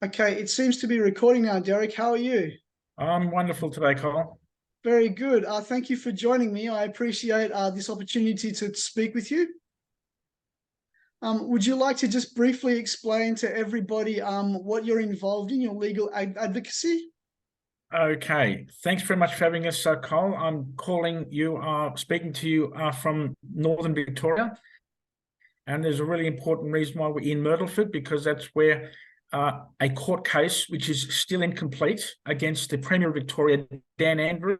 Okay, it seems to be recording now, Derek. How are you? I'm wonderful today, Cole. Very good. Thank you for joining me. I appreciate this opportunity to speak with you. Would you like to just briefly explain to everybody what you're involved in, your legal advocacy? Okay, thanks very much for having us, Cole. I'm speaking to you from Northern Victoria, and there's a really important reason why we're in Myrtleford, because that's where a court case, which is still incomplete, against the Premier of Victoria, Dan Andrews,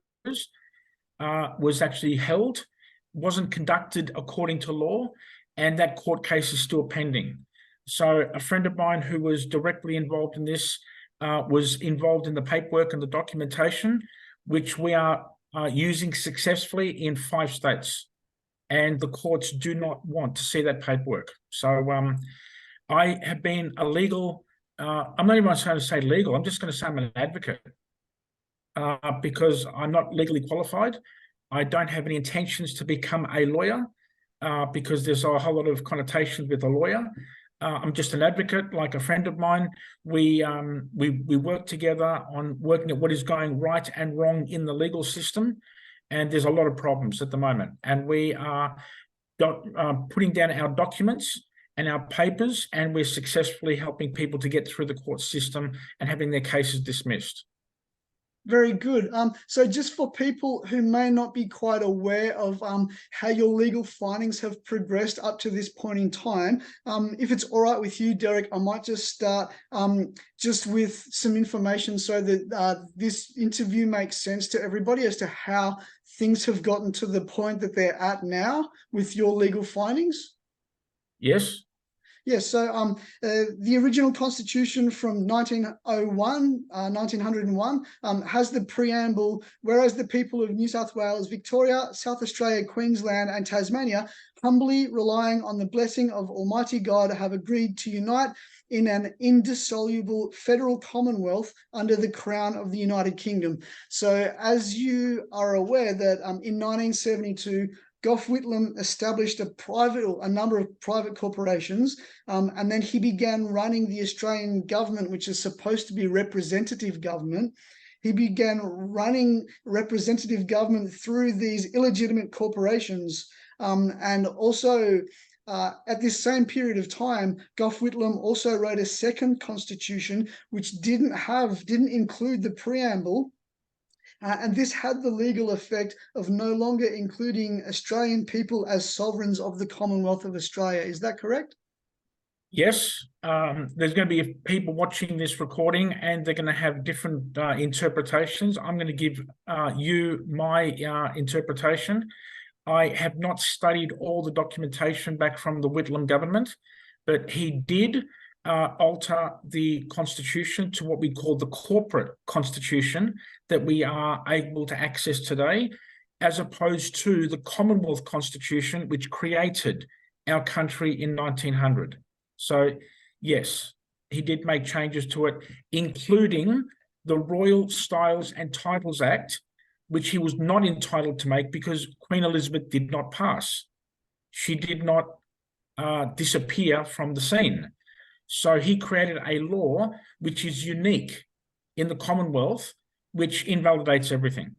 was actually held, wasn't conducted according to law, and that court case is still pending. So a friend of mine who was directly involved in this was involved in the paperwork and the documentation, which we are using successfully in 5 states. And the courts do not want to see that paperwork. So I have been a legal, I'm not even going to say legal, I'm just going to say I'm an advocate because I'm not legally qualified. I don't have any intentions to become a lawyer because there's a whole lot of connotations with a lawyer. I'm just an advocate, like a friend of mine. We work together on working at what is going right and wrong in the legal system, and there's a lot of problems at the moment. And we are putting down our documents and our papers, and we're successfully helping people to get through the court system and having their cases dismissed. Very good. So just for people who may not be quite aware of how your legal findings have progressed up to this point in time, if it's all right with you, Derek, I might just start just with some information so that this interview makes sense to everybody as to how things have gotten to the point that they're at now with your legal findings. Yes. Yes, so the original constitution from 1901 has the preamble, whereas the people of New South Wales, Victoria, South Australia, Queensland and Tasmania, humbly relying on the blessing of Almighty God, have agreed to unite in an indissoluble federal commonwealth under the crown of the United Kingdom. So as you are aware that in 1972, Gough Whitlam established a number of private corporations, and then he began running the Australian government, which is supposed to be representative government. He began running representative government through these illegitimate corporations. And also, at this same period of time, Gough Whitlam also wrote a second constitution, which didn't include the preamble. And this had the legal effect of no longer including Australian people as sovereigns of the Commonwealth of Australia. Is that correct? Yes. There's going to be people watching this recording and they're going to have different interpretations. I'm going to give you my interpretation. I have not studied all the documentation back from the Whitlam government, but he did alter the constitution to what we call the corporate constitution that we are able to access today, as opposed to the Commonwealth Constitution, which created our country in 1900. So yes, he did make changes to it, including the Royal Styles and Titles Act, which he was not entitled to make because Queen Elizabeth did not pass. She did not disappear from the scene. So he created a law which is unique in the Commonwealth, which invalidates everything.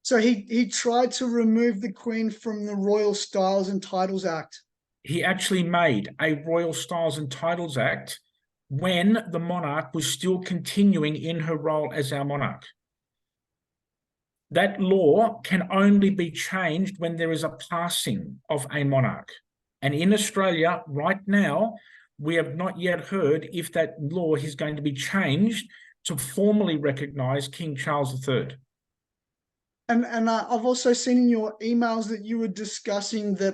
So he tried to remove the Queen from the Royal Styles and Titles Act. He actually made a Royal Styles and Titles Act when the monarch was still continuing in her role as our monarch. That law can only be changed when there is a passing of a monarch. And in Australia right now, we have not yet heard if that law is going to be changed to formally recognise King Charles III. And I've also seen in your emails that you were discussing that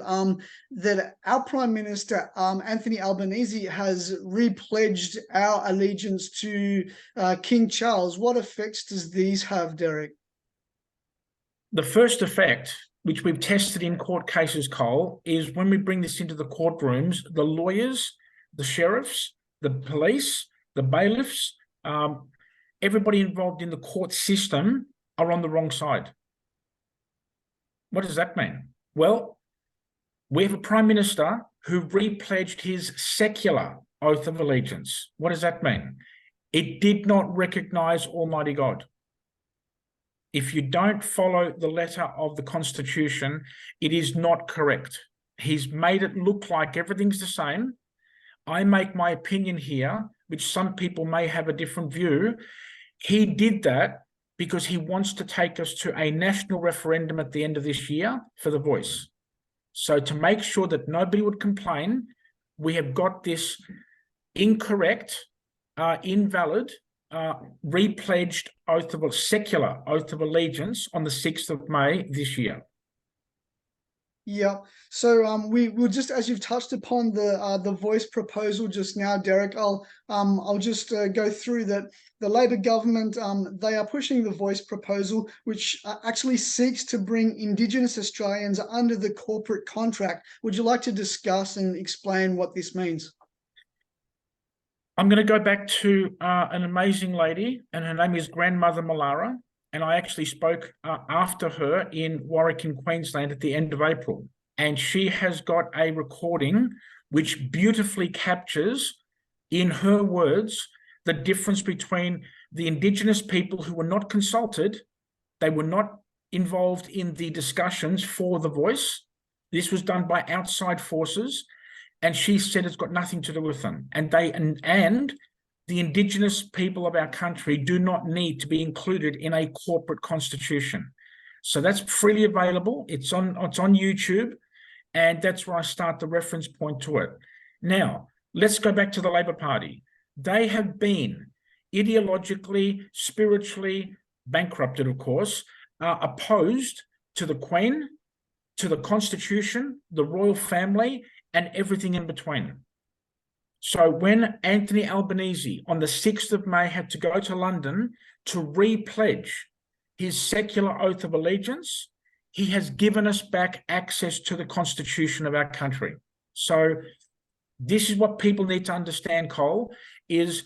that our Prime Minister Anthony Albanese has repledged our allegiance to King Charles. What effects does these have, Derek? The first effect, which we've tested in court cases, Cole, is when we bring this into the courtrooms, the lawyers, the sheriffs, the police, the bailiffs, everybody involved in the court system are on the wrong side. What does that mean? Well, we have a Prime Minister who repledged his secular oath of allegiance. What does that mean? It did not recognize Almighty God. If you don't follow the letter of the Constitution, it is not correct. He's made it look like everything's the same. I make my opinion here, which some people may have a different view. He did that because he wants to take us to a national referendum at the end of this year for the voice. So to make sure that nobody would complain, we have got this incorrect, invalid, repledged oath of a secular oath of allegiance on the 6th of May this year. Yeah. So we will just, as you've touched upon the voice proposal just now, Derek, I'll just go through that. The Labor government, they are pushing the voice proposal, which actually seeks to bring Indigenous Australians under the corporate contract. Would you like to discuss and explain what this means? I'm going to go back to an amazing lady, and her name is Grandmother Malara. And I actually spoke after her in Warwick in Queensland at the end of April. And she has got a recording which beautifully captures, in her words, the difference between the Indigenous people who were not consulted. They were not involved in the discussions for the voice. This was done by outside forces. And she said it's got nothing to do with them. And the Indigenous people of our country do not need to be included in a corporate constitution. So that's freely available. It's on YouTube, and that's where I start the reference point to it. Now, let's go back to the Labor Party. They have been ideologically, spiritually bankrupted, of course, opposed to the Queen, to the Constitution, the royal family, and everything in between. So when Anthony Albanese on the 6th of May had to go to London to repledge his secular oath of allegiance, he has given us back access to the Constitution of our country. So this is what people need to understand, Cole, is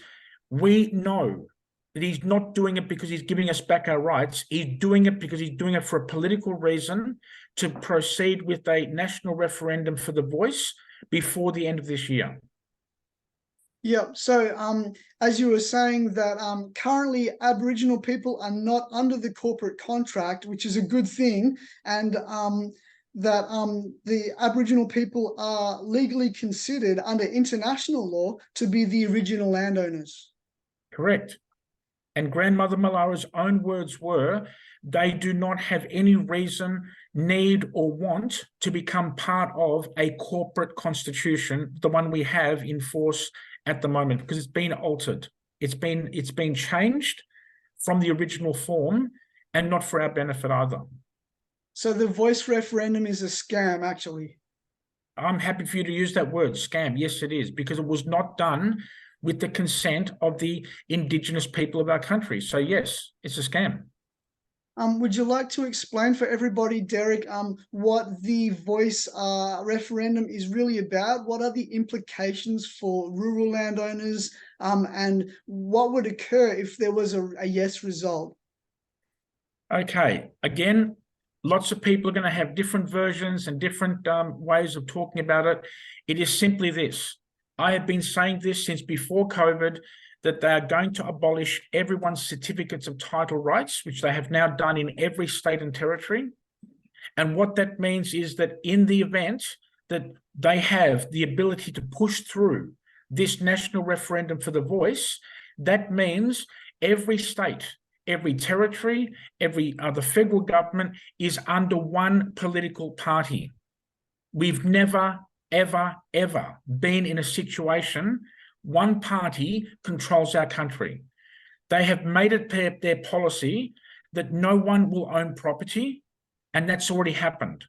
we know that he's not doing it because he's giving us back our rights. He's doing it because he's doing it for a political reason to proceed with a national referendum for the voice before the end of this year. Yeah, so as you were saying that currently Aboriginal people are not under the corporate contract, which is a good thing, and that the Aboriginal people are legally considered under international law to be the original landowners. Correct. And Grandmother Malara's own words were, they do not have any reason, need, or want to become part of a corporate constitution, the one we have in force at the moment, because it's been altered. It's been changed from the original form, and not for our benefit either. So the voice referendum is a scam, actually. I'm happy for you to use that word, scam. Yes, it is, because it was not done with the consent of the Indigenous people of our country. So yes, it's a scam. Would you like to explain for everybody, Derek, what the voice referendum is really about? What are the implications for rural landowners, and what would occur if there was a yes result? Okay, again, lots of people are going to have different versions and different ways of talking about it. It is simply this. I have been saying this since before COVID, that they are going to abolish everyone's certificates of title rights, which they have now done in every state and territory. And what that means is that in the event that they have the ability to push through this national referendum for the voice, that means every state, every territory, the federal government is under one political party. We've never, ever, ever been in a situation one party controls our country. They have made it their policy that no one will own property, and that's already happened.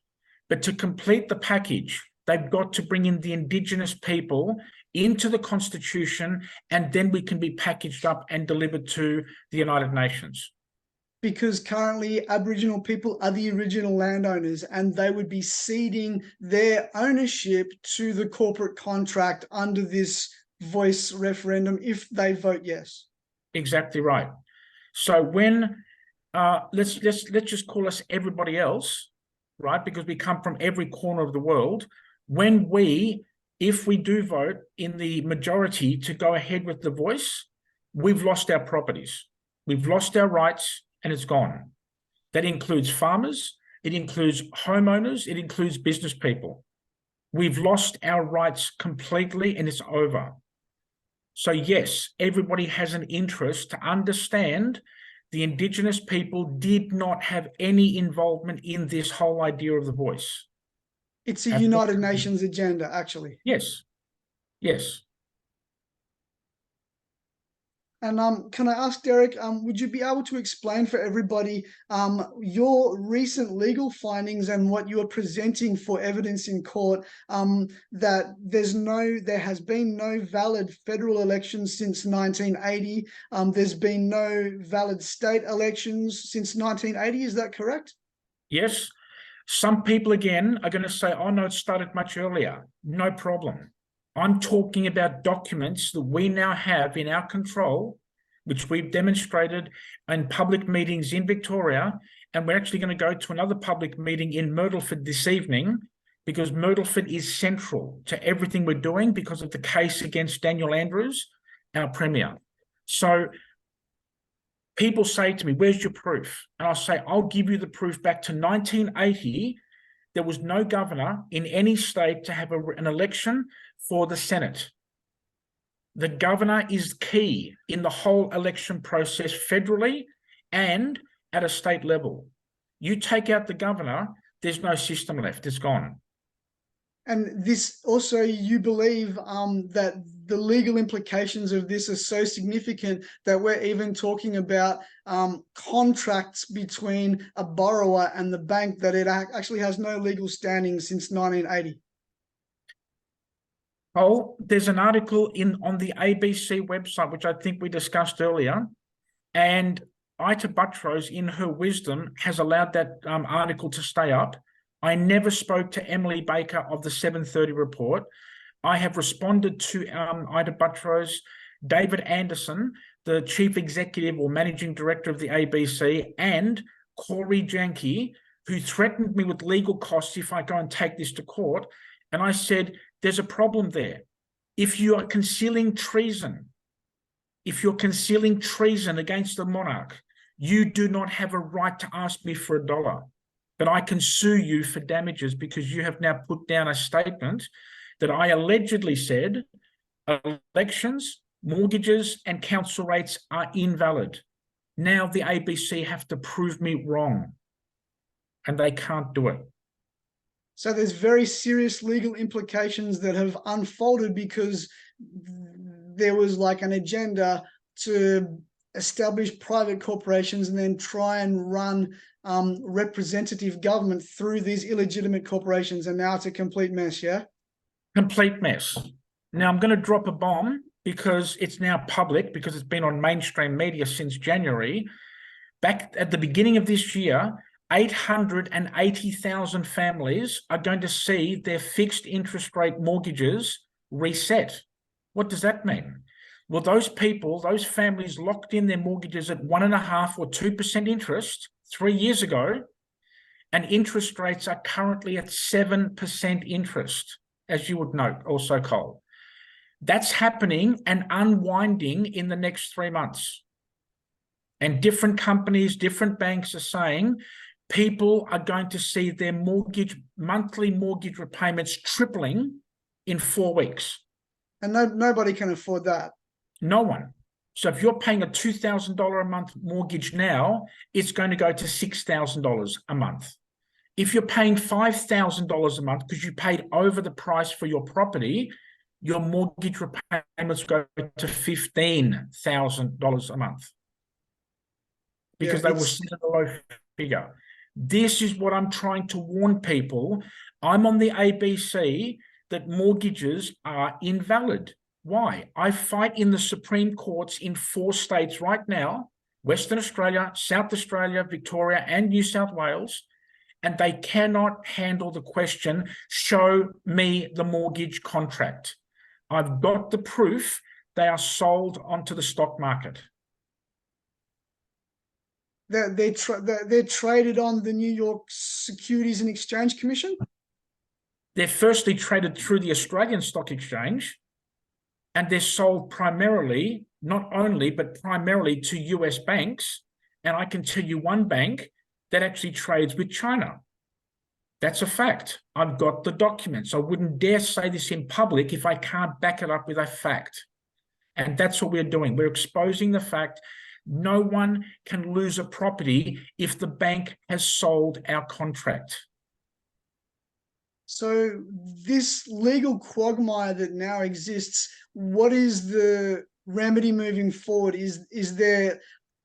But to complete the package, they've got to bring in the Indigenous people into the Constitution, and then we can be packaged up and delivered to the United Nations. Because currently Aboriginal people are the original landowners, and they would be ceding their ownership to the corporate contract under this voice referendum if they vote yes. Exactly right. So when let's just call us everybody else, right? Because we come from every corner of the world. If we do vote in the majority to go ahead with the voice, we've lost our properties. We've lost our rights and it's gone. That includes farmers, it includes homeowners, it includes business people. We've lost our rights completely and it's over. So yes, everybody has an interest to understand the Indigenous people did not have any involvement in this whole idea of the voice. It's a United Nations agenda, actually. Yes, yes. And can I ask, Derek, would you be able to explain for everybody your recent legal findings and what you are presenting for evidence in court, that there has been no valid federal elections since 1980. There's been no valid state elections since 1980. Is that correct? Yes. Some people, again, are going to say, oh, no, it started much earlier. No problem. I'm talking about documents that we now have in our control, which we've demonstrated in public meetings in Victoria, and we're actually going to go to another public meeting in Myrtleford this evening, because Myrtleford is central to everything we're doing because of the case against Daniel Andrews, our Premier. So people say to me, where's your proof? And I'll say, I'll give you the proof back to 1980. There was no governor in any state to have an election for the Senate. The governor is key in the whole election process federally and at a state level. You take out the governor, there's no system left, it's gone. And this also, you believe that the legal implications of this are so significant that we're even talking about contracts between a borrower and the bank, that it actually has no legal standing since 1980. Oh, there's an article on the ABC website, which I think we discussed earlier, and Ita Buttrose, in her wisdom, has allowed that article to stay up. I never spoke to Emily Baker of the 7:30 report. I have responded to Ita Buttrose, David Anderson, the chief executive or managing director of the ABC, and Corey Janke, who threatened me with legal costs if I go and take this to court. And I said, there's a problem there. If you are concealing treason, against the monarch, you do not have a right to ask me for $1. But I can sue you for damages because you have now put down a statement that I allegedly said elections, mortgages, and council rates are invalid. Now the ABC have to prove me wrong, and they can't do it. So there's very serious legal implications that have unfolded because there was like an agenda to establish private corporations and then try and run representative government through these illegitimate corporations, and now it's a complete mess. Yeah, complete mess. Now I'm going to drop a bomb because it's now public, because it's been on mainstream media since January. Back at the beginning of this year, 880,000 families are going to see their fixed interest rate mortgages reset. What does that mean? Well, those people, those families locked in their mortgages at 1.5% or 2% interest 3 years ago, and interest rates are currently at 7% interest, as you would note, also, Cole. That's happening and unwinding in the next 3 months. And different companies, different banks are saying people are going to see their monthly mortgage repayments tripling in 4 weeks. And nobody can afford that. No one. So if you're paying a $2,000 a month mortgage now, it's going to go to $6,000 a month. If you're paying $5,000 a month because you paid over the price for your property, your mortgage repayments go to $15,000 a month, because they will set a low figure. This is what I'm trying to warn people. I'm on the ABC that mortgages are invalid. Why? I fight in the Supreme Courts in 4 states right now, Western Australia, South Australia, Victoria, and New South Wales, and they cannot handle the question, show me the mortgage contract. I've got the proof they are sold onto the stock market. They're traded on the New York Securities and Exchange Commission? They're firstly traded through the Australian Stock Exchange, and they're sold primarily not only, but primarily to US banks. And I can tell you one bank that actually trades with China. That's a fact. I've got the documents. I wouldn't dare say this in public if I can't back it up with a fact. And that's what we're doing. We're exposing the fact no one can lose a property if the bank has sold our contract. So this legal quagmire that now exists, what is the remedy moving forward? Is there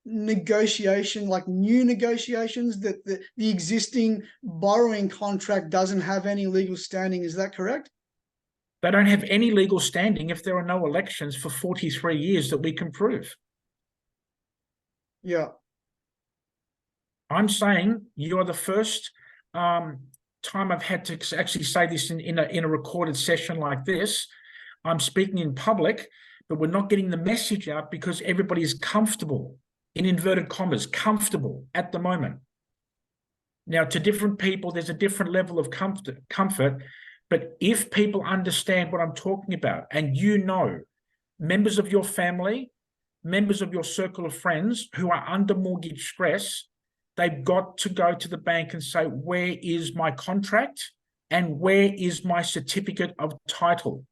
negotiation, like new negotiations, that the existing borrowing contract doesn't have any legal standing? Is that correct? They don't have any legal standing if there are no elections for 43 years that we can prove. Yeah. I'm saying you are the first time I've had to actually say this in a recorded session like this. I'm speaking in public, but we're not getting the message out because everybody is comfortable, in inverted commas, comfortable at the moment. Now, to different people, there's a different level of comfort, but if people understand what I'm talking about, and you know, members of your family, members of your circle of friends who are under mortgage stress, they've got to go to the bank and say, where is my contract and where is my certificate of title?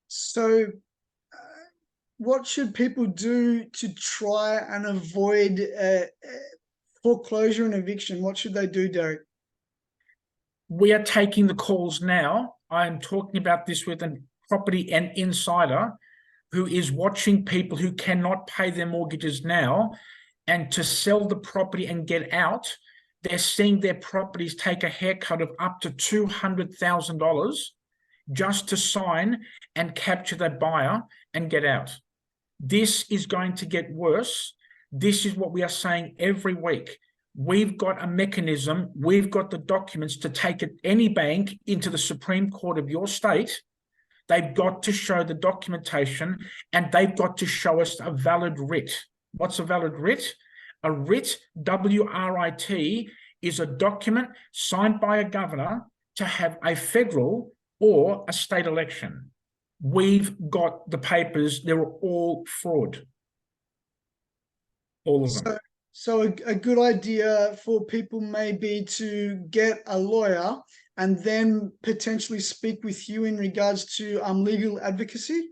So what should people do to try and avoid foreclosure and eviction? What should they do, Derek? We are taking the calls now. I'm talking about this with a property and insider who is watching people who cannot pay their mortgages now, and to sell the property and get out, they're seeing their properties take a haircut of up to $200,000 just to sign and capture that buyer and get out. This is going to get worse. This is what we are saying every week. We've got a mechanism, we've got the documents to take any bank into the Supreme Court of your state. They've got to show the documentation and they've got to show us a valid writ. What's a valid writ? A writ, W-R-I-T, is a document signed by a governor to have a federal or a state election. We've got the papers. They're all fraud. All of them. So a good idea for people may be to get a lawyer and then potentially speak with you in regards to legal advocacy?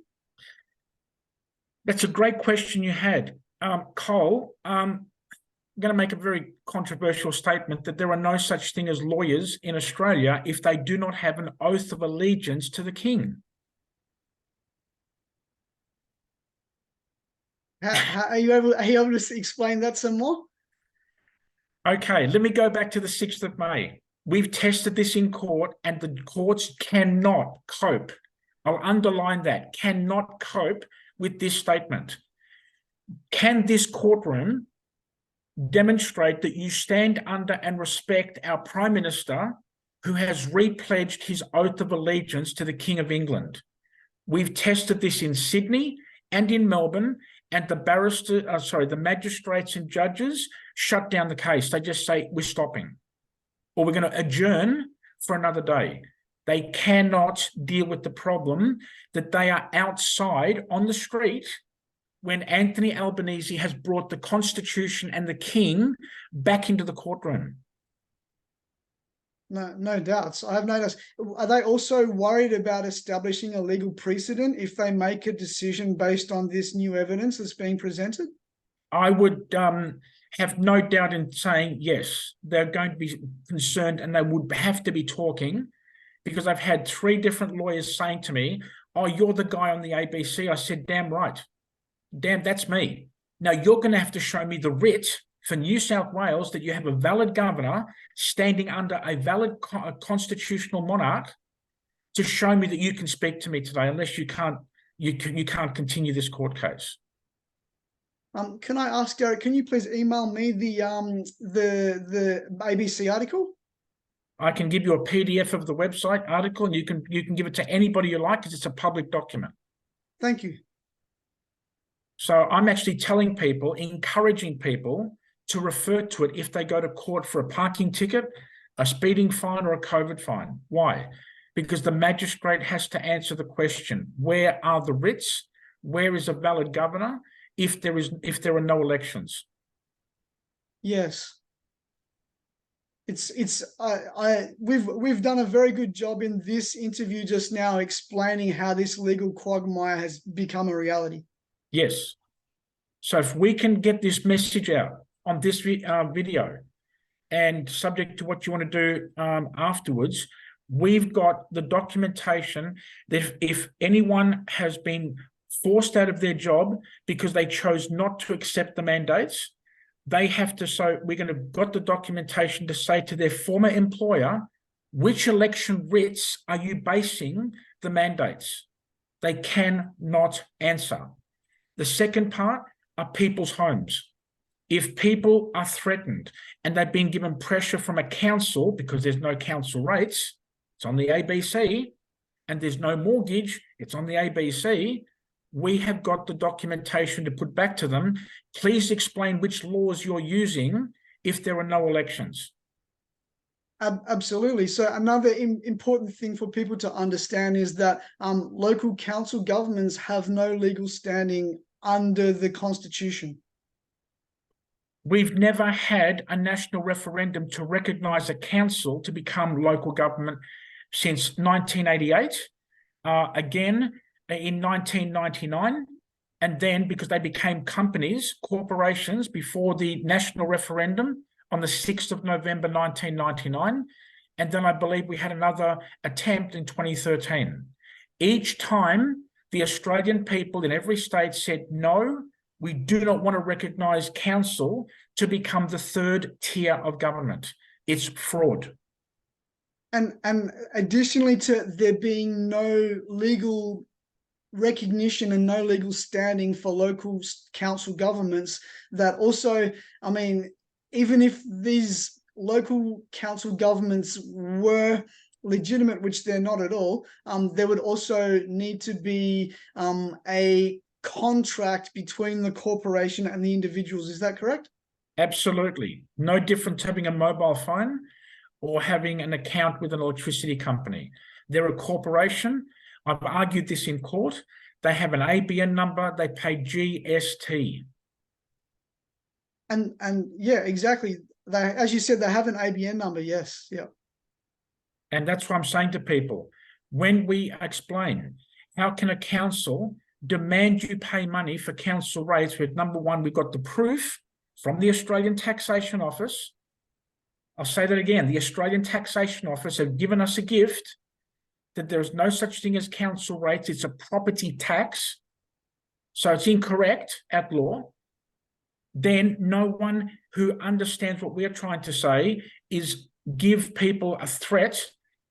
That's a great question you had. Cole, I'm going to make a very controversial statement that there are no such thing as lawyers in Australia if they do not have an oath of allegiance to the king. Are you able to explain that some more? Okay, let me go back to the 6th of May. We've tested this in court and the courts cannot cope. I'll underline that, cannot cope with this statement. Can this courtroom demonstrate that you stand under and respect our Prime Minister who has repledged his oath of allegiance to the King of England? We've tested this in Sydney and in Melbourne, and the magistrates and judges shut down the case. They just say, we're stopping, or we're going to adjourn for another day. They cannot deal with the problem that they are outside on the street when Anthony Albanese has brought the Constitution and the King back into the courtroom. No doubts. I have noticed. Are they also worried about establishing a legal precedent if they make a decision based on this new evidence that's being presented? I would have no doubt in saying yes, they're going to be concerned and they would have to be talking, because I've had 3 different lawyers saying to me, oh, you're the guy on the ABC. I said, damn right. Damn, that's me. Now you're going to have to show me the writ for New South Wales that you have a valid governor standing under a valid constitutional monarch to show me that you can speak to me today. Unless you can't continue this court case. Can I ask, Derek, can you please email me the ABC article? I can give you a PDF of the website article, and you can give it to anybody you like because it's a public document. Thank you. So I'm actually telling people, encouraging people to refer to it if they go to court for a parking ticket, a speeding fine, or a COVID fine. Why? Because the magistrate has to answer the question, where are the writs? where is a valid governor if there are no elections. Yes. We've done a very good job in this interview just now explaining how this legal quagmire has become a reality. Yes. So if we can get this message out on this video, and subject to what you want to do afterwards, we've got the documentation that if anyone has been forced out of their job because they chose not to accept the mandates, they have to, so we're going to got the documentation to say to their former employer, which election writs are you basing the mandates? They cannot answer. The second part are people's homes. If people are threatened and they've been given pressure from a council because there's no council rates, it's on the ABC, and there's no mortgage, it's on the ABC, we have got the documentation to put back to them. Please explain which laws you're using if there are no elections. Absolutely. So another important thing for people to understand is that local council governments have no legal standing under the Constitution. We've never had a national referendum to recognise a council to become local government since 1988. Again, in 1999, and then because they became companies, corporations, before the national referendum on the 6th of November 1999, and then I believe we had another attempt in 2013. Each time, the Australian people in every state said, no, we do not want to recognise council to become the third tier of government. It's fraud. And additionally to there being no legal recognition and no legal standing for local council governments, that also, I mean, even if these local council governments were legitimate, which they're not at all, there would also need to be a contract between the corporation and the individuals. Is that correct? Absolutely. No different to having a mobile phone or having an account with an electricity company. They're a corporation. I've argued this in court. They have an ABN number. They pay GST. And yeah, exactly. They, as you said, they have an ABN number. Yes. Yeah. And that's what I'm saying to people. When we explain, how can a council demand you pay money for council rates with, number one, we've got the proof from the Australian Taxation Office. I'll say that again. The Australian Taxation Office have given us a gift that there is no such thing as council rates. It's a property tax. So it's incorrect at law. Then no one who understands what we're trying to say is give people a threat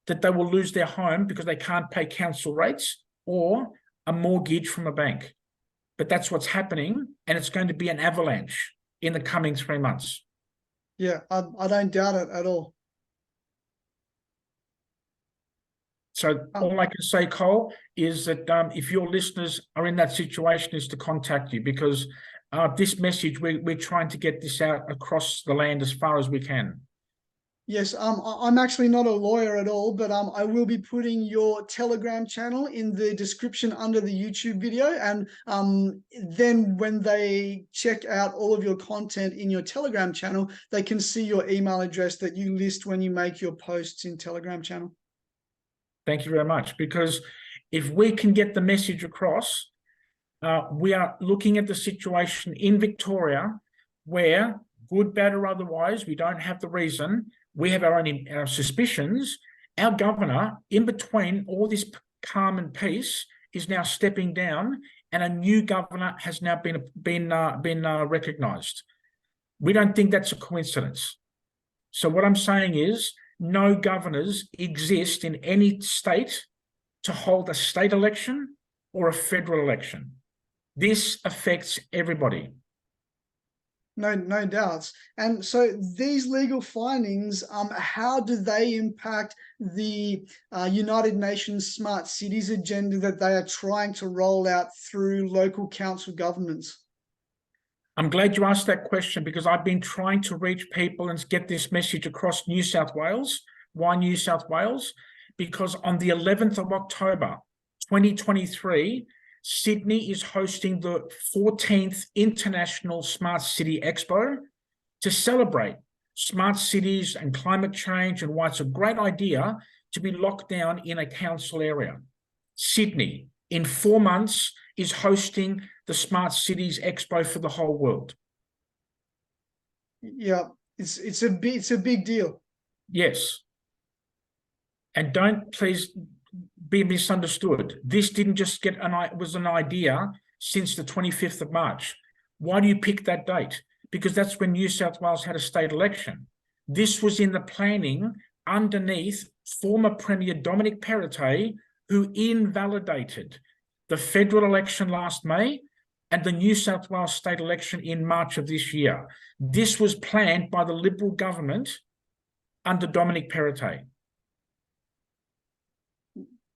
that they will lose their home because they can't pay council rates or a mortgage from a bank. But that's what's happening, and it's going to be an avalanche in the coming 3 months. Yeah, I don't doubt it at all. So all I can say, Cole, is that if your listeners are in that situation, is to contact you, because this message, we're trying to get this out across the land as far as we can. Yes, I'm actually not a lawyer at all, but I will be putting your Telegram channel in the description under the YouTube video, and then when they check out all of your content in your Telegram channel, they can see your email address that you list when you make your posts in Telegram channel. Thank you very much, because if we can get the message across, we are looking at the situation in Victoria where, good, bad, or otherwise, we don't have the reason. We have our own suspicions. Our governor, in between all this calm and peace, is now stepping down, and a new governor has now been recognised. We don't think that's a coincidence. So what I'm saying is, no governors exist in any state to hold a state election or a federal election. This affects everybody. No doubts. And so these legal findings, how do they impact the United Nations Smart Cities agenda that they are trying to roll out through local council governments? I'm glad you asked that question, because I've been trying to reach people and get this message across New South Wales. Why New South Wales? Because on the 11th of October, 2023, Sydney is hosting the 14th International Smart City Expo to celebrate smart cities and climate change and why it's a great idea to be locked down in a council area. Sydney, in 4 months, is hosting the Smart Cities Expo for the whole world. Yeah, it's a big deal. Yes. And don't please be misunderstood. This didn't just was an idea since the 25th of March. Why do you pick that date? Because that's when New South Wales had a state election. This was in the planning underneath former Premier Dominic Perrottet, who invalidated the federal election last May and the New South Wales state election in March of this year. This was planned by the Liberal government under Dominic Perrottet.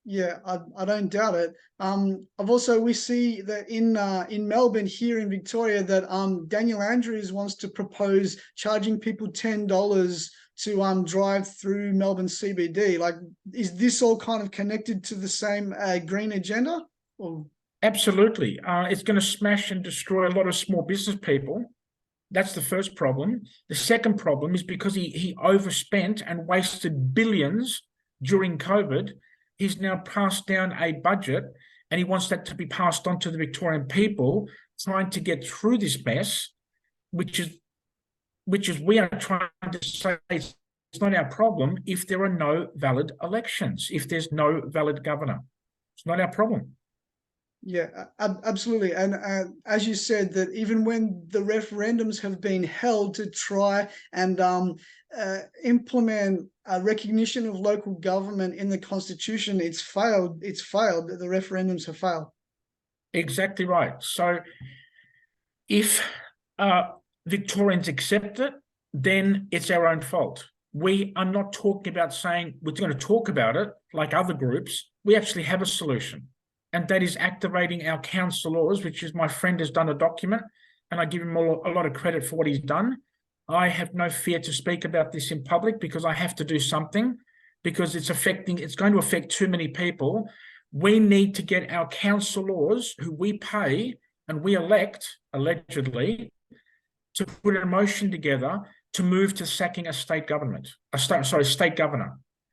Yeah, I don't doubt it. We see that in Melbourne here in Victoria that Daniel Andrews wants to propose charging people $10 to drive through Melbourne CBD. Like, is this all kind of connected to the same green agenda? Or? Absolutely. It's going to smash and destroy a lot of small business people. That's the first problem. The second problem is because he overspent and wasted billions during COVID. He's now passed down a budget and he wants that to be passed on to the Victorian people, trying to get through this mess, which is we are trying to say it's not our problem if there are no valid elections, if there's no valid governor. It's not our problem. Yeah, absolutely. And as you said, that even when the referendums have been held to try and implement a recognition of local government in the Constitution, it's failed. It's failed. The referendums have failed. Exactly right. So if Victorians accept it, then it's our own fault. We are not talking about saying we're going to talk about it like other groups. We actually have a solution. And that is activating our council laws, which is my friend has done a document, and I give him a lot of credit for what he's done. I have no fear to speak about this in public because I have to do something, because it's going to affect too many people. We need to get our council laws, who we pay and we elect, allegedly, to put a motion together to move to sacking a state governor.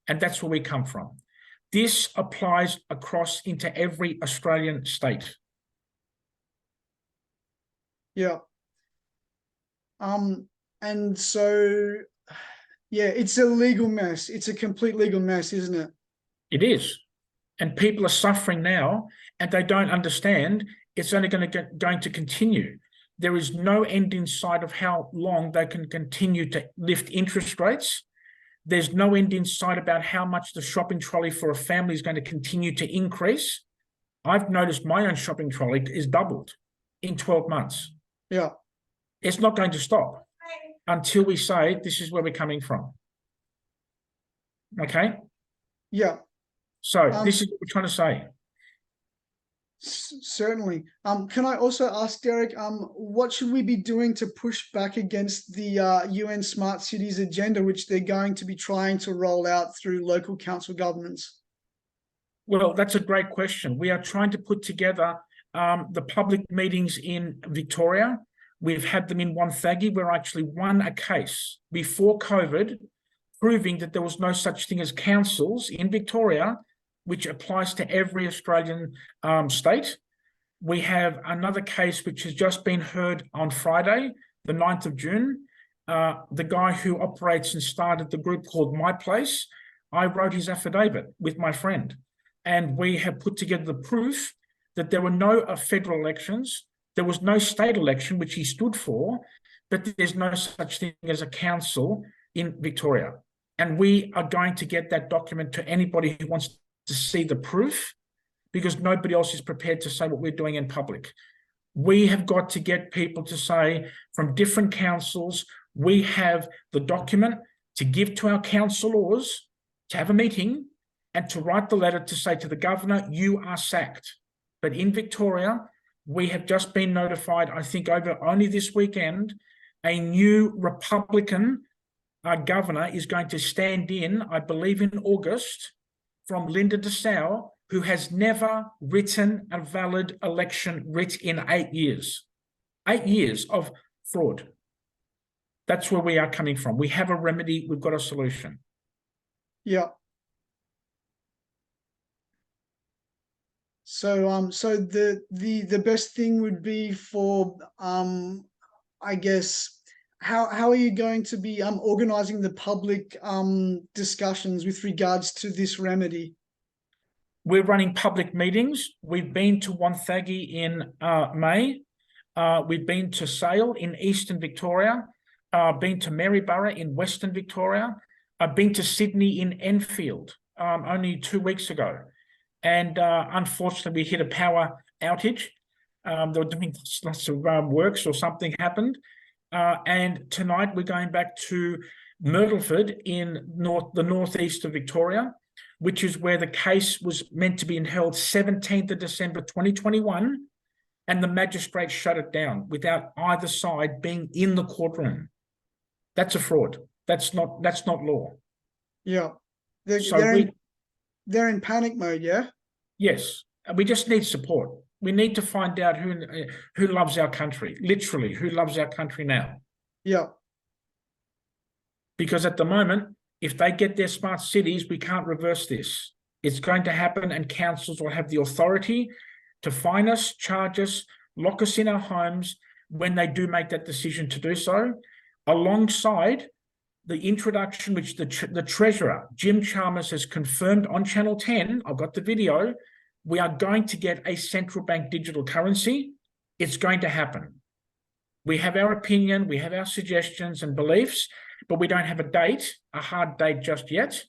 And that's where we come from. This applies across into every Australian state. Yeah. And so, yeah, it's a legal mess. It's a complete legal mess, isn't it? It is. And people are suffering now, and they don't understand it's only going to continue. There is no end in sight of how long they can continue to lift interest rates. There's no end in sight about how much the shopping trolley for a family is going to continue to increase. I've noticed my own shopping trolley is doubled in 12 months. Yeah. It's not going to stop until we say this is where we're coming from. Okay? Yeah. So this is what we're trying to say. Certainly. Can I also ask, Derek, what should we be doing to push back against the UN Smart Cities agenda, which they're going to be trying to roll out through local council governments? Well, that's a great question. We are trying to put together the public meetings in Victoria. We've had them in Wonthaggi. We actually won a case before COVID, proving that there was no such thing as councils in Victoria, which applies to every Australian state. We have another case which has just been heard on Friday, the 9th of June. The guy who operates and started the group called My Place, I wrote his affidavit with my friend, and we have put together the proof that there were no federal elections, there was no state election, which he stood for, but there's no such thing as a council in Victoria. And we are going to get that document to anybody who wants to see the proof, because nobody else is prepared to say what we're doing in public. We have got to get people to say from different councils, we have the document to give to our councillors, to have a meeting and to write the letter to say to the governor, you are sacked. But in Victoria, we have just been notified, I think over only this weekend, a new Republican governor is going to stand in, I believe in August, from Linda Dessau, who has never written a valid election writ in 8 years. 8 years of fraud. That's where we are coming from. We have a remedy. We've got a solution. Yeah. So so the best thing would be for I guess how are you going to be organizing the public discussions with regards to this remedy? We're running public meetings. We've been to Wonthaggi in May. We've been to Sale in Eastern Victoria. Been to Maryborough in Western Victoria. I've been to Sydney in Enfield only 2 weeks ago. And unfortunately, we hit a power outage. They were doing lots of works or something happened. And tonight we're going back to Myrtleford in the northeast of Victoria, which is where the case was meant to be held 17th of December 2021, and the magistrate shut it down without either side being in the courtroom. That's a fraud. That's not law. Yeah. They're in panic mode, yeah? Yes. We just need support. We need to find out who loves our country, literally, who loves our country now. Yeah. Because at the moment, if they get their smart cities, we can't reverse this. It's going to happen, and councils will have the authority to fine us, charge us, lock us in our homes when they do make that decision to do so, alongside the introduction, which the Treasurer, Jim Chalmers, has confirmed on Channel 10, I've got the video, we are going to get a central bank digital currency. It's going to happen. We have our opinion, we have our suggestions and beliefs, but we don't have a date, a hard date just yet.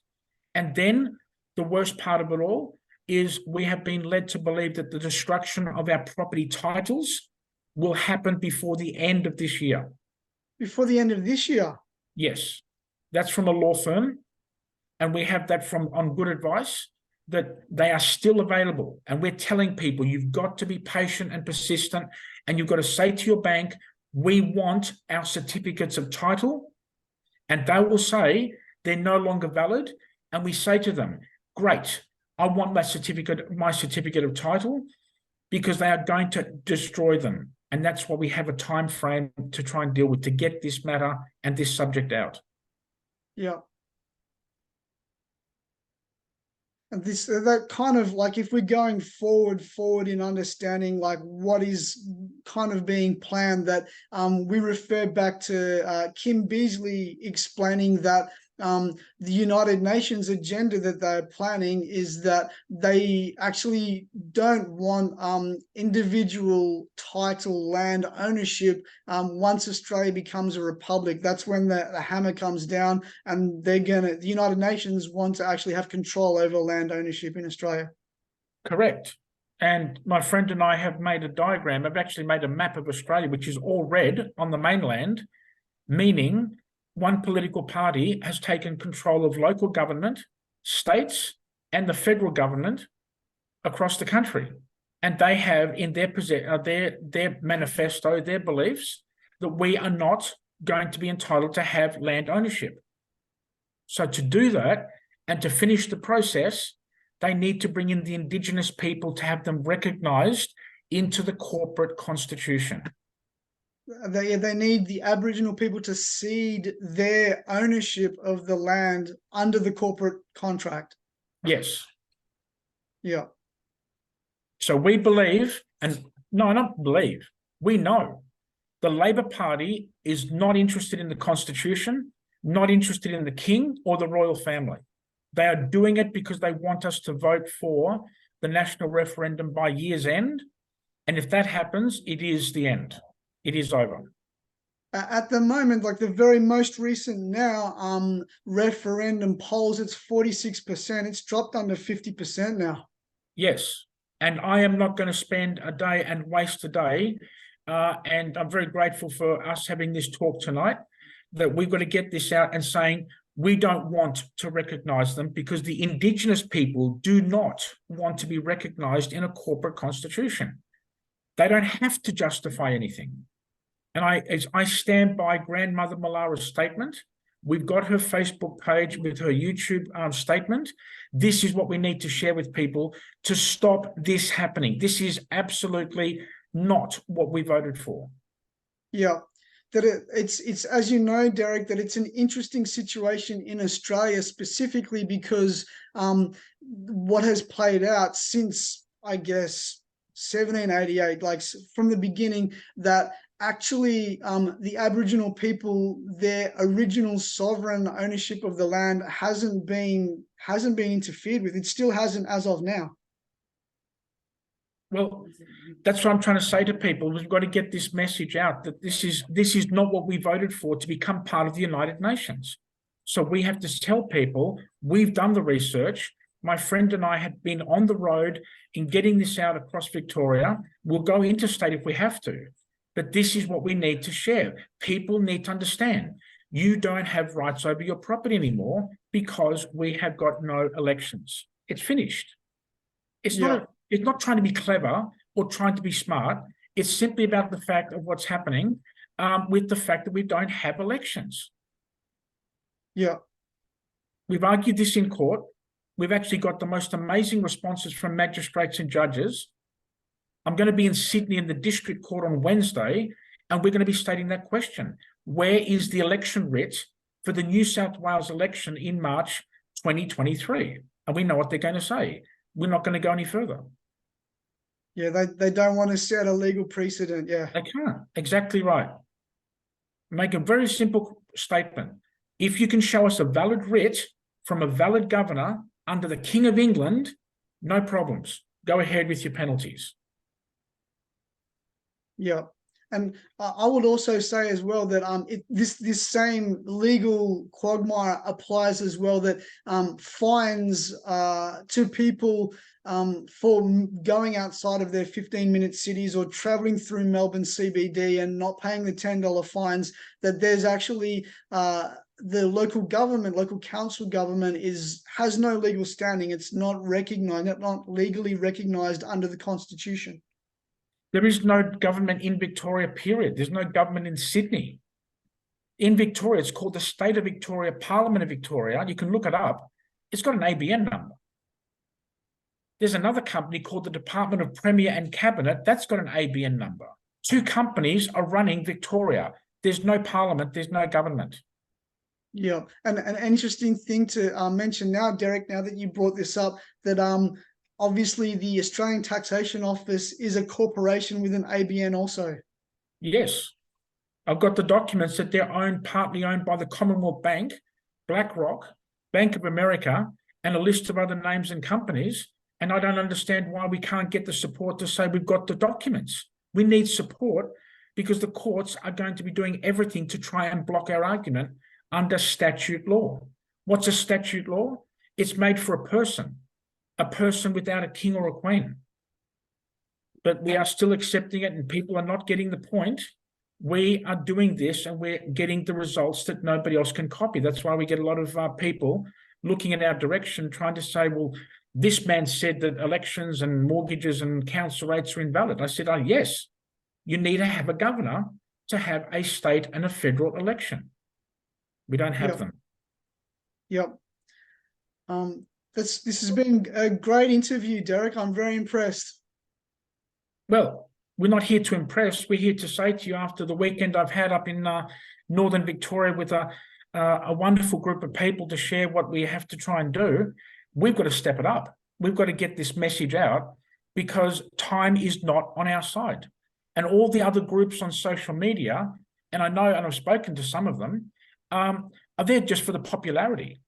And then the worst part of it all is we have been led to believe that the destruction of our property titles will happen before the end of this year. Before the end of this year? Yes. That's from a law firm, and we have that from On Good Advice, that they are still available. And we're telling people, you've got to be patient and persistent, and you've got to say to your bank, we want our certificates of title, and they will say they're no longer valid. And we say to them, great, I want my certificate of title, because they are going to destroy them. And that's why we have a time frame to try and deal with, to get this matter and this subject out. Yeah. And that kind of like, if we're going forward in understanding like what is kind of being planned, that we refer back to Kim Beazley explaining that the United Nations agenda that they're planning is that they actually don't want individual title land ownership once Australia becomes a republic. That's when the hammer comes down, and the United Nations want to actually have control over land ownership in Australia. Correct. And my friend and I have made a diagram. I've actually made a map of Australia, which is all red on the mainland, meaning one political party has taken control of local government, states, and the federal government across the country. And they have in their manifesto, their beliefs, that we are not going to be entitled to have land ownership. So to do that and to finish the process, they need to bring in the Indigenous people to have them recognised into the corporate constitution. They need the Aboriginal people to cede their ownership of the land under the corporate contract. Yes. Yeah. So we believe, and no, not believe, we know the Labor Party is not interested in the Constitution, not interested in the King or the royal family. They are doing it because they want us to vote for the national referendum by year's end. And if that happens, it is the end. It is over. At the moment, like the very most recent now, referendum polls, it's 46%. It's dropped under 50% now. Yes. And I am not going to spend a day and waste a day. And I'm very grateful for us having this talk tonight, that we've got to get this out and saying we don't want to recognise them, because the Indigenous people do not want to be recognised in a corporate constitution. They don't have to justify anything. And I stand by Grandmother Malara's statement We've got her Facebook page with her YouTube statement. This is what we need to share with people to stop this happening. This is absolutely not what we voted for. Yeah, that it's as you know, Derek, that it's an interesting situation in Australia specifically because what has played out since, I guess, 1788, like from the beginning, that actually the Aboriginal people, their original sovereign ownership of the land hasn't been interfered with. It still hasn't as of now. Well, that's what I'm trying to say to people. We've got to get this message out that this is not what we voted for, to become part of the United Nations. So we have to tell people we've done the research. My friend and I have been on the road in getting this out across Victoria. We'll go interstate if we have to, but this is what we need to share. People need to understand you don't have rights over your property anymore because we have got no elections. It's finished. It's not trying to be clever or trying to be smart. It's simply about the fact of what's happening with the fact that we don't have elections. Yeah. We've argued this in court. We've actually got the most amazing responses from magistrates and judges. I'm going to be in Sydney in the district court on Wednesday, and we're going to be stating that question. Where is the election writ for the New South Wales election in March 2023? And we know what they're going to say. We're not going to go any further. Yeah, they don't want to set a legal precedent. Yeah. They can't. Exactly right. Make a very simple statement. If you can show us a valid writ from a valid governor under the King of England, no problems. Go ahead with your penalties. Yeah. And I would also say as well that this same legal quagmire applies as well, that fines to people for going outside of their 15-minute cities or traveling through Melbourne CBD and not paying the $10 fines, that there's actually the local government, local council government has no legal standing. It's not recognized, not legally recognized under the Constitution. There is no government in Victoria, period. There's no government in Sydney. In Victoria, it's called the State of Victoria, Parliament of Victoria. You can look it up. It's got an ABN number. There's another company called the Department of Premier and Cabinet. That's got an ABN number. Two companies are running Victoria. There's no parliament. There's no government. Yeah. And an interesting thing to mention now, Derek, now that you brought this up, that obviously the Australian Taxation Office is a corporation with an ABN also. Yes. I've got the documents that they're partly owned by the Commonwealth Bank, BlackRock, Bank of America, and a list of other names and companies. And I don't understand why we can't get the support to say we've got the documents. We need support because the courts are going to be doing everything to try and block our argument under statute law. What's a statute law? It's made for a person without a king or a queen. But we are still accepting it, and people are not getting the point. We are doing this and we're getting the results that nobody else can copy. That's why we get a lot of people looking in our direction, trying to say, well, this man said that elections and mortgages and council rates are invalid. I said, oh, yes, you need to have a governor to have a state and a federal election. We don't have them. Yep. This has been a great interview, Derek. I'm very impressed. Well, we're not here to impress. We're here to say to you, after the weekend I've had up in Northern Victoria with a wonderful group of people to share what we have to try and do, we've got to step it up. We've got to get this message out because time is not on our side. And all the other groups on social media, and I know, and I've spoken to some of them, are there just for the popularity.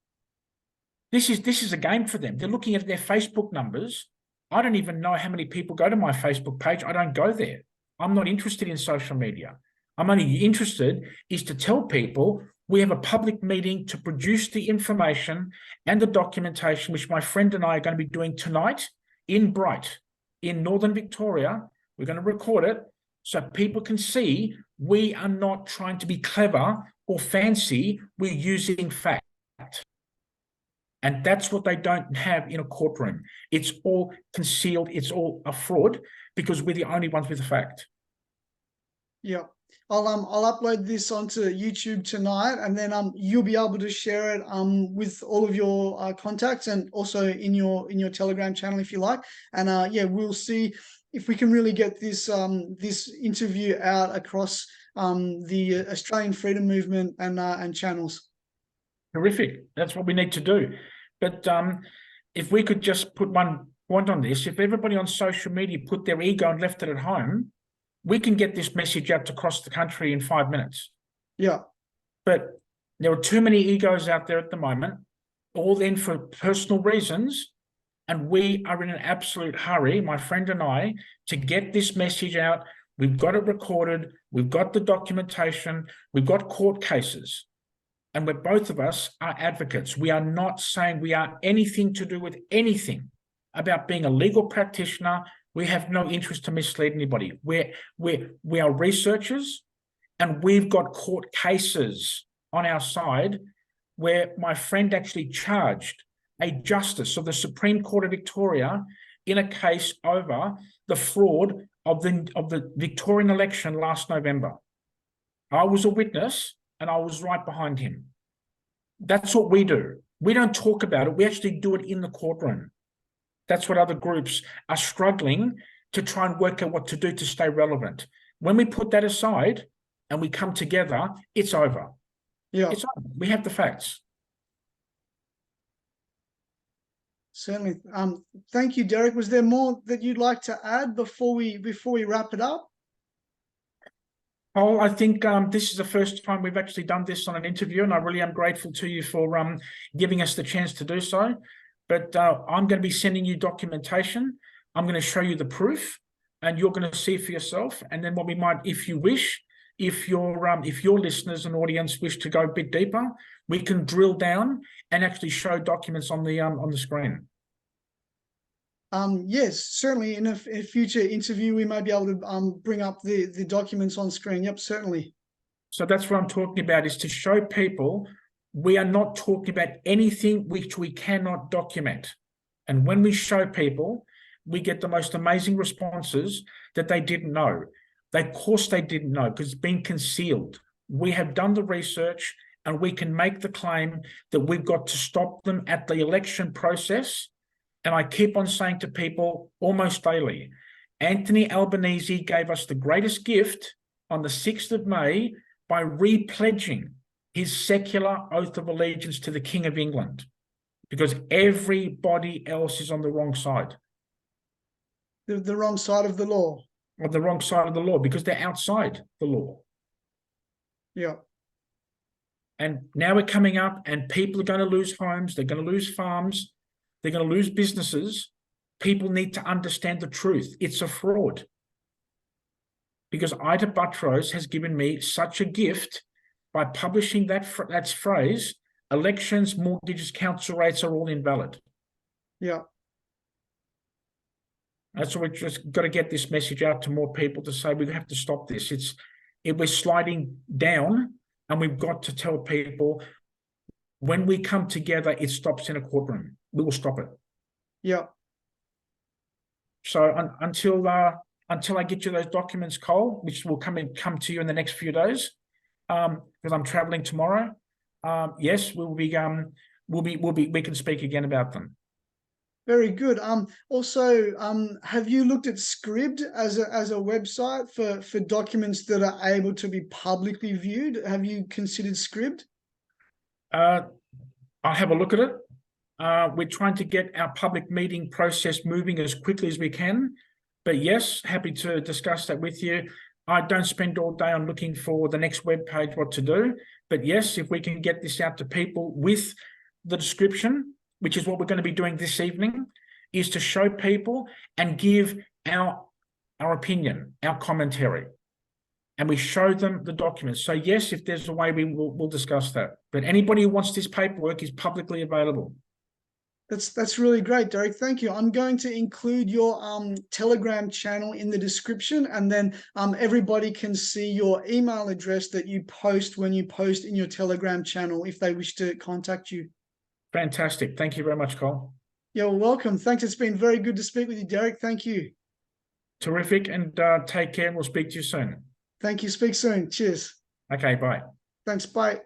This is a game for them. They're looking at their Facebook numbers. I don't even know how many people go to my Facebook page. I don't go there. I'm not interested in social media. I'm only interested is to tell people we have a public meeting to produce the information and the documentation, which my friend and I are going to be doing tonight in Bright, in Northern Victoria. We're going to record it so people can see we are not trying to be clever or fancy. We're using fact. And that's what they don't have in a courtroom. It's all concealed. It's all a fraud because we're the only ones with the fact. Yeah. I'll upload this onto YouTube tonight, and then you'll be able to share it with all of your contacts, and also in your Telegram channel if you like. And yeah, we'll see if we can really get this this interview out across the Australian freedom movement and channels. Terrific. That's what we need to do. But if we could just put one point on this, if everybody on social media put their ego and left it at home, we can get this message out across the country in 5 minutes. Yeah. But there are too many egos out there at the moment, all in for personal reasons. And we are in an absolute hurry, my friend and I, to get this message out. We've got it recorded. We've got the documentation. We've got court cases. And we're both of us are advocates. We are not saying we are anything to do with anything about being a legal practitioner. We have no interest to mislead anybody. We are researchers, and we've got court cases on our side where my friend actually charged a justice of the Supreme Court of Victoria in a case over the fraud of the Victorian election last November. I was a witness, and I was right behind him. That's what we do. We don't talk about it. We actually do it in the courtroom. That's what other groups are struggling to try and work out what to do to stay relevant. When we put that aside and we come together, it's over. Yeah. It's over. We have the facts. Certainly. Thank you, Derek. Was there more that you'd like to add before we wrap it up? Oh, I think this is the first time we've actually done this on an interview, and I really am grateful to you for giving us the chance to do so. But I'm going to be sending you documentation. I'm going to show you the proof, and you're going to see for yourself. And then what we might, if you wish, if your listeners and audience wish to go a bit deeper, we can drill down and actually show documents on the screen. Yes, certainly. In a future interview, we might be able to bring up the documents on screen. Yep, certainly. So that's what I'm talking about, is to show people we are not talking about anything which we cannot document. And when we show people, we get the most amazing responses that they didn't know. Of course they didn't know, because it's been concealed. We have done the research, and we can make the claim that we've got to stop them at the election process. And I keep on saying to people almost daily, Anthony Albanese gave us the greatest gift on the 6th of May by repledging his secular oath of allegiance to the King of England, because everybody else is on the wrong side. The wrong side of the law. On the wrong side of the law, because they're outside the law. Yeah. And now we're coming up, and people are going to lose homes. They're going to lose farms. They're going to lose businesses. People need to understand the truth. It's a fraud. Because Ida Buttrose has given me such a gift by publishing that phrase, elections, mortgages, council rates are all invalid. Yeah. That's why we've just got to get this message out to more people to say we have to stop this. We're sliding down, and we've got to tell people when we come together, it stops in a courtroom. We will stop it. Yeah. So until I get you those documents, Cole, which will come to you in the next few days, because I'm traveling tomorrow. Yes, we can speak again about them. Very good. Also, have you looked at Scribd as a website for documents that are able to be publicly viewed? Have you considered Scribd? I'll have a look at it. We're trying to get our public meeting process moving as quickly as we can. But yes, happy to discuss that with you. I don't spend all day on looking for the next web page, what to do. But yes, if we can get this out to people with the description, which is what we're going to be doing this evening, is to show people and give our opinion, our commentary. And we show them the documents. So yes, if there's a way, we'll discuss that. But anybody who wants this paperwork is publicly available. That's really great, Derek. Thank you. I'm going to include your Telegram channel in the description, and then everybody can see your email address that you post when you post in your Telegram channel if they wish to contact you. Fantastic. Thank you very much, Cole. You're welcome. Thanks. It's been very good to speak with you, Derek. Thank you. Terrific. And take care, and we'll speak to you soon. Thank you. Speak soon. Cheers. Okay, bye. Thanks. Bye.